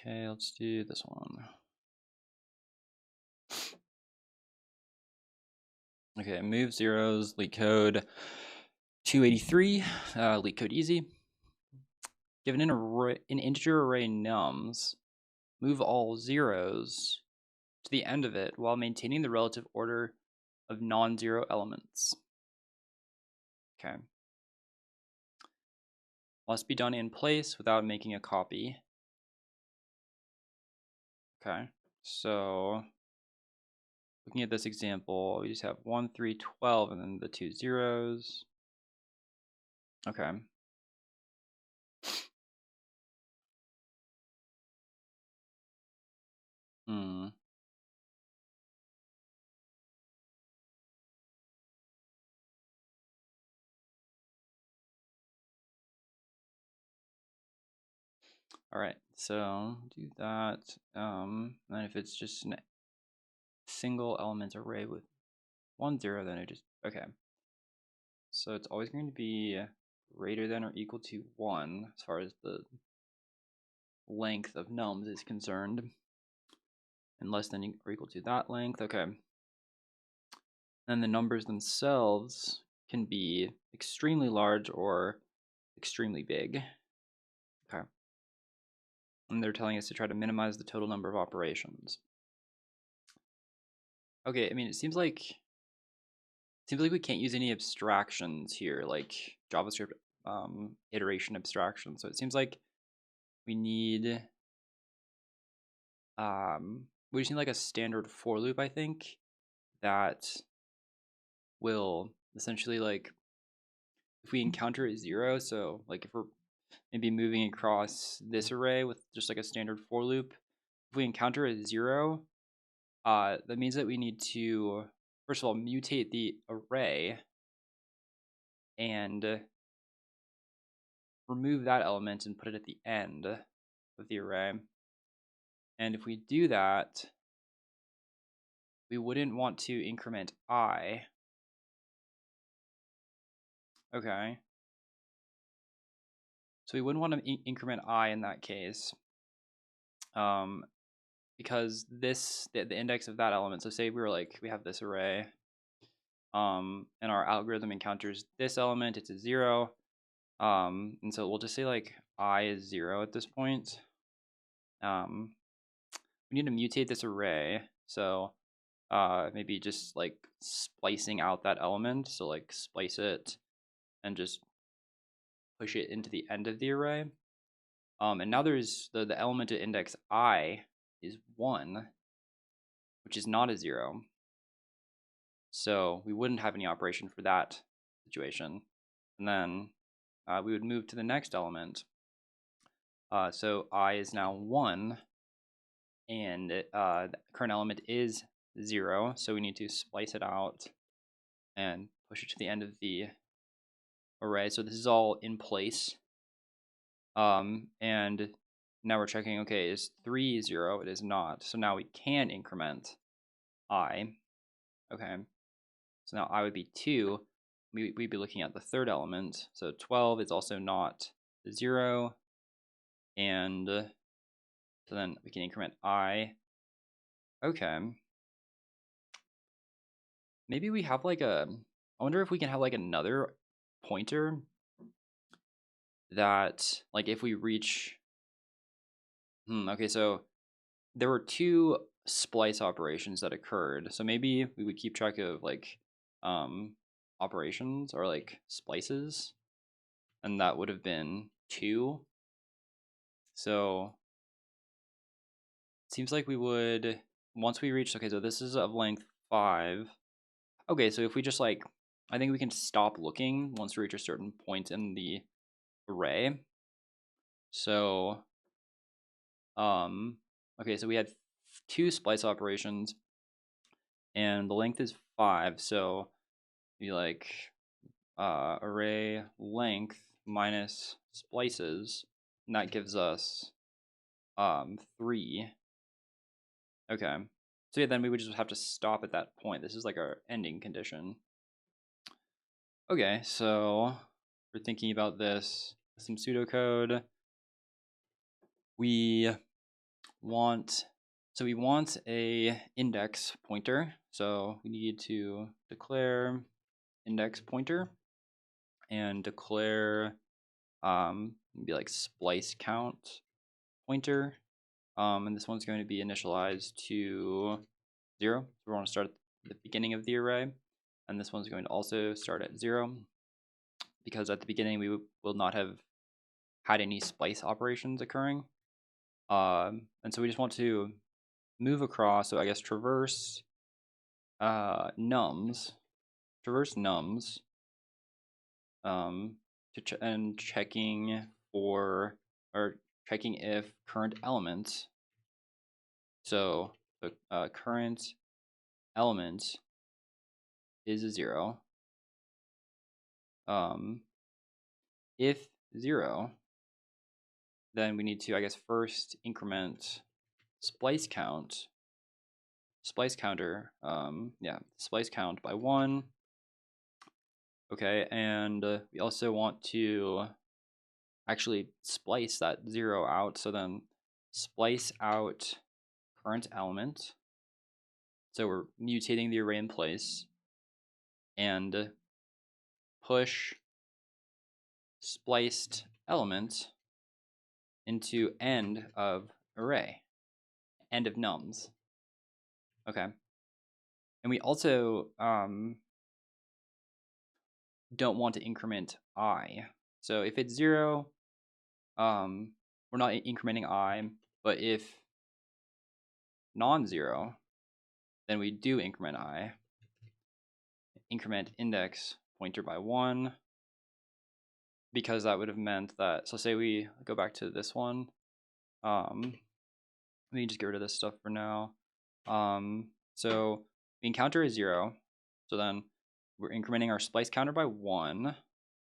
Okay, let's do this one. Okay, move zeros, Leetcode 283, Leetcode easy. Given an integer array nums, move all zeros to the end of it while maintaining the relative order of non-zero elements. Okay. Must be done in place without making a copy. Okay, so looking at this example, we just have 1, 3, 12, and then the 2 zeros. Okay. All right, so do that. And if it's just a single element array with 1, 0, then it just, okay. So it's always going to be greater than or equal to 1 as far as the length of nums is concerned, and less than or equal to that length. Okay. And the numbers themselves can be extremely large or extremely big. Okay. And they're telling us to try to minimize the total number of operations. Okay, I mean, it seems like we can't use any abstractions here, like JavaScript iteration abstraction. So it seems like we need we just need like a standard for loop, I think, that will essentially, like, if we encounter a 0, so like if we're maybe moving across this array with just like a standard for loop, if we encounter a 0, that means that we need to first of all mutate the array and remove that element and put it at the end of the array. And if we do that, we wouldn't want to increment I. Okay. So we wouldn't want to increment I in that case, because the index of that element. So say we have this array, and our algorithm encounters this element. It's a 0, and so we'll just say like I is 0 at this point. We need to mutate this array. So maybe just like splicing out that element. So like splice it and just push it into the end of the array. And now there's the element at index I is 1, which is not a 0. So we wouldn't have any operation for that situation. And then we would move to the next element. So I is now 1, and the current element is 0. So we need to splice it out and push it to the end of the array. So this is all in place. And now we're checking, okay, is 3 0? It is not. So now we can increment I. Okay. So now I would be 2. We'd be looking at the third element. So 12 is also not 0. And so then we can increment I. Okay. Maybe we have like I wonder if we can have like another pointer that, like, if we reach, okay, so there were 2 splice operations that occurred. So maybe we would keep track of like operations or like splices, and that would have been 2. So it seems like we would, once we reach, okay, so this is of length 5. Okay, so if we just like, I think we can stop looking once we reach a certain point in the array. So okay, so we had 2 splice operations and the length is 5, so be like array length minus splices, and that gives us 3. Okay, so yeah, then we would just have to stop at that point. This is like our ending condition. Okay, so we're thinking about this, some pseudocode. We want a index pointer. So we need to declare index pointer and declare maybe like splice count pointer. And this one's going to be initialized to 0. So we want to start at the beginning of the array. And this one's going to also start at 0 because at the beginning we will not have had any splice operations occurring. And so we just want to move across, so I guess traverse nums and checking for, or checking if current element, so the current element is a 0. If 0, then we need to, I guess, first increment splice counter, splice count by 1. Okay, and we also want to actually splice that 0 out. So then splice out current element. So we're mutating the array in place, and push spliced element into end of array, end of nums. Okay. And we also don't want to increment I. So if it's 0, we're not incrementing I, but if non-zero, then we do increment I. Increment index pointer by 1, because that would have meant that, so say we go back to this one, let me just get rid of this stuff for now. So we encounter a 0, so then we're incrementing our splice counter by 1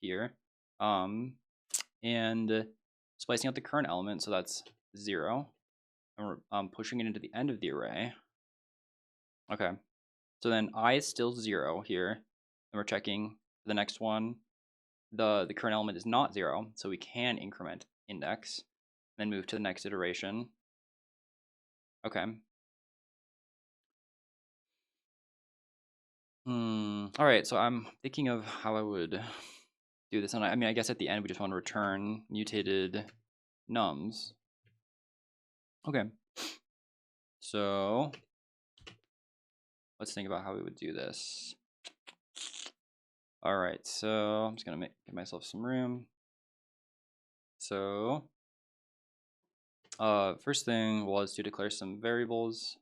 here, and splicing out the current element, so that's 0, and we're pushing it into the end of the array. Okay, so then I is still 0 here, and we're checking the next one. The current element is not 0, so we can increment index, then move to the next iteration. Okay. All right, so I'm thinking of how I would do this, and I mean, I guess at the end we just want to return mutated nums. Okay. So let's think about how we would do this. All right, so I'm just gonna give myself some room. So first thing was to declare some variables.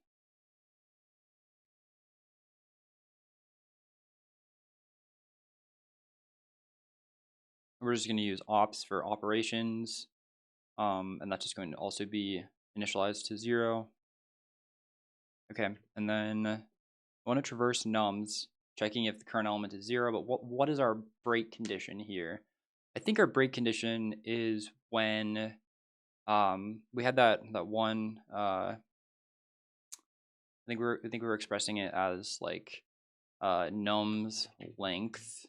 We're just going to use ops for operations, and that's just going to also be initialized to 0. Okay, and then I want to traverse nums, checking if the current element is 0, but what is our break condition here? I think our break condition is when we had that one, I think we were expressing it as like nums length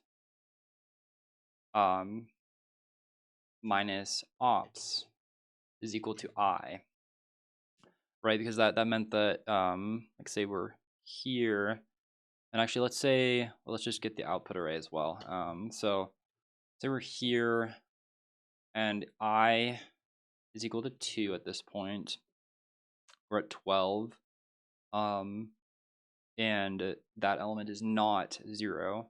minus ops is equal to I, right? Because that meant that like say we're here, and actually let's just get the output array as well. So say we're here, and I is equal to 2 at this point. We're at 12, and that element is not 0.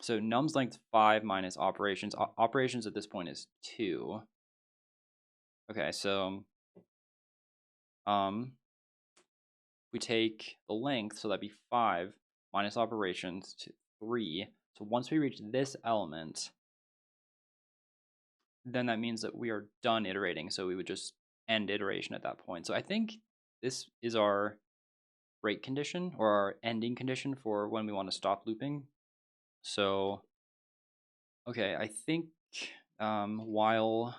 So nums length 5 minus operations. Operations at this point is 2. Okay, so we take the length, so that'd be 5 minus operations to 3. So once we reach this element, then that means that we are done iterating. So we would just end iteration at that point. So I think this is our break condition, or our ending condition for when we want to stop looping. So, okay, I think while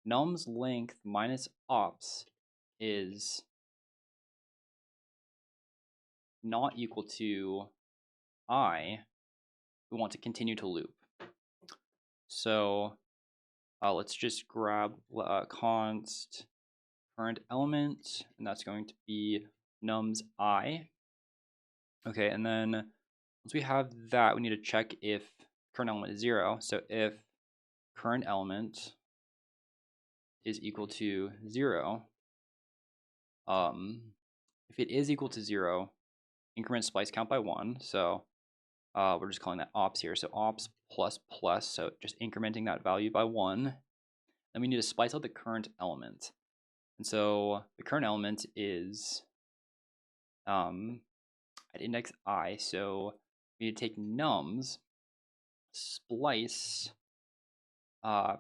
nums length minus ops is not equal to I, we want to continue to loop. So let's just grab const current element, and that's going to be nums I. Okay, and then once we have that, we need to check if current element is 0. So if current element is equal to 0, if it is equal to 0, increment splice count by 1. So we're just calling that ops here. So ops plus plus, so just incrementing that value by 1. Then we need to splice out the current element. And so the current element is at index I. So we need to take nums, splice, it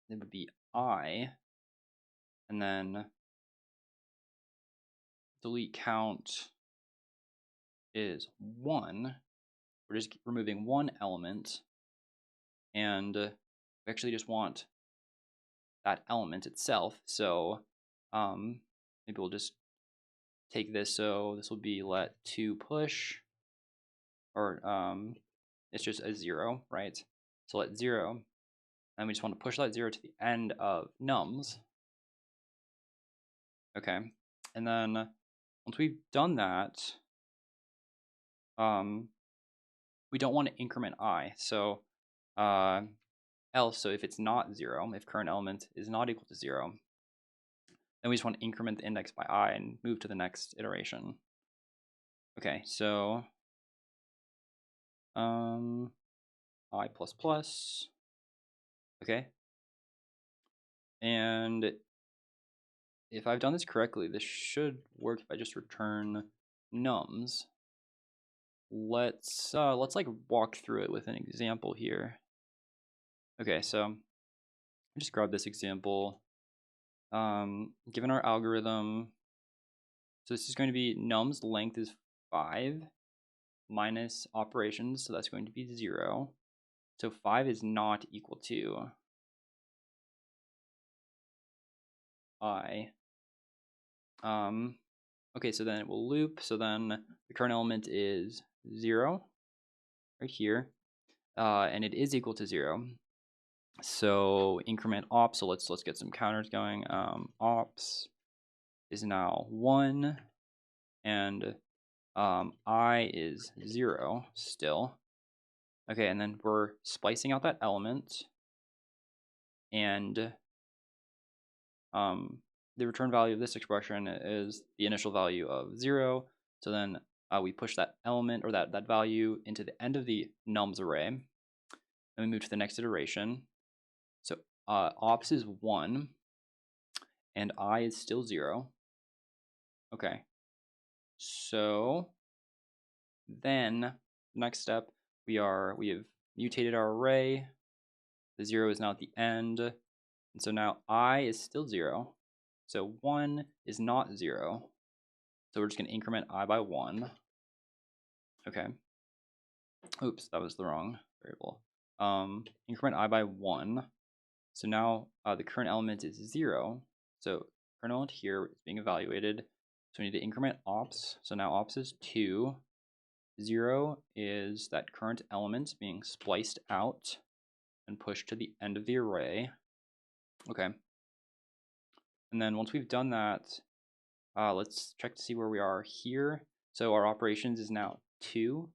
would be I, and then delete count is 1. We're just removing one element, and we actually just want that element itself. So maybe we'll just take this. So this will be let 2 push, or it's just a 0, right? So let 0, and we just want to push that 0 to the end of nums. Okay, and then once we've done that, we don't want to increment I. So else, so if it's not 0, if current element is not equal to 0, then we just want to increment the index by I and move to the next iteration. Okay, so I plus plus. Okay, and if I've done this correctly, this should work if I just return nums. Let's like walk through it with an example here. Okay, so just grab this example. Given our algorithm, so this is going to be nums length is 5 minus operations, so that's going to be 0. So 5 is not equal to I. Okay, so then it will loop. So then the current element is 0 right here, and it is equal to 0. So increment ops. So let's get some counters going. Ops is now 1, and I is 0 still. Okay, and then we're splicing out that element, and the return value of this expression is the initial value of 0. So then we push that element or that value into the end of the nums array, and we move to the next iteration. So ops is 1, and I is still 0. Okay. So then next step, we have mutated our array. The 0 is now at the end, and so now I is still 0. So 1 is not 0. So we're just going to increment I by 1. Okay. Oops, that was the wrong variable. Increment I by 1. So now the current element is 0. So current element here is being evaluated. So we need to increment ops. So now ops is 2. 0 is that current element being spliced out and pushed to the end of the array. Okay. And then once we've done that, let's check to see where we are here. So our operations is now 2.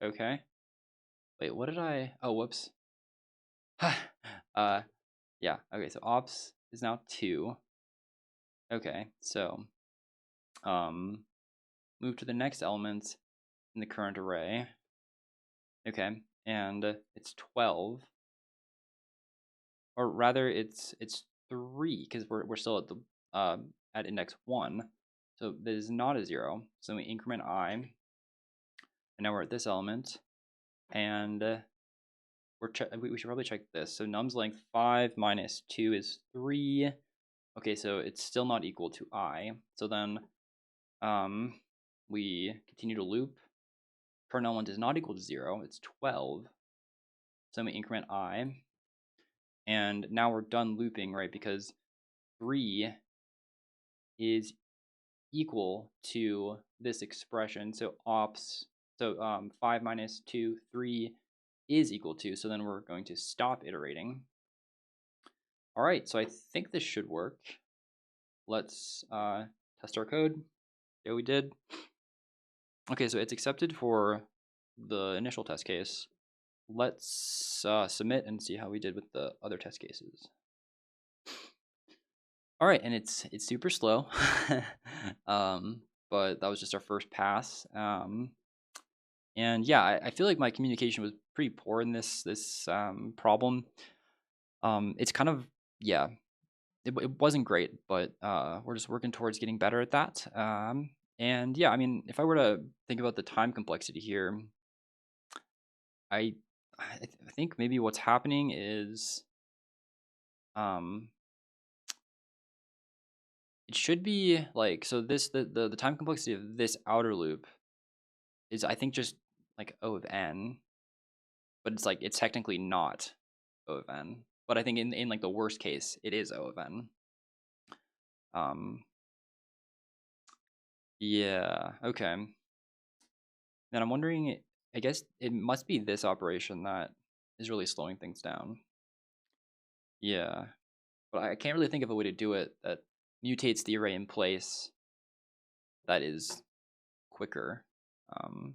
Okay. Wait, what did I? Oh, whoops. Yeah. Okay. So ops is now 2. Okay. So, move to the next element in the current array. Okay, and it's 12, or rather, it's 3 because we're still at the at index 1. So this is not a 0. So we increment I, and now we're at this element, and we should probably check this. So nums length 5 minus 2 is 3. Okay, so it's still not equal to I. So then we continue to loop. Current element is not equal to 0. It's 12. So we increment I, and now we're done looping, right? Because 3 is equal to this expression. So ops, so 5 minus 2, 3 is equal to. So then we're going to stop iterating. All right, so I think this should work. Let's test our code. Yeah, we did. Okay, so it's accepted for the initial test case. Let's submit and see how we did with the other test cases. All right, and it's super slow, but that was just our first pass. And yeah, I feel like my communication was pretty poor in this problem. It's kind of, yeah, it wasn't great, but we're just working towards getting better at that. And yeah, I mean, if I were to think about the time complexity here, I I think maybe what's happening is um it should be like, so this the time complexity of this outer loop is, I think, just like O of n, but it's like it's technically not O of n. But I think in like the worst case, it is O of n. Um yeah, okay. Then I'm wondering, I guess it must be this operation that is really slowing things down. Yeah, but I can't really think of a way to do it that mutates the array in place that is quicker. But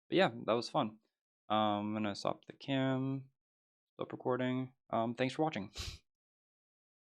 yeah, that was fun. I'm gonna stop the cam, stop recording. Thanks for watching.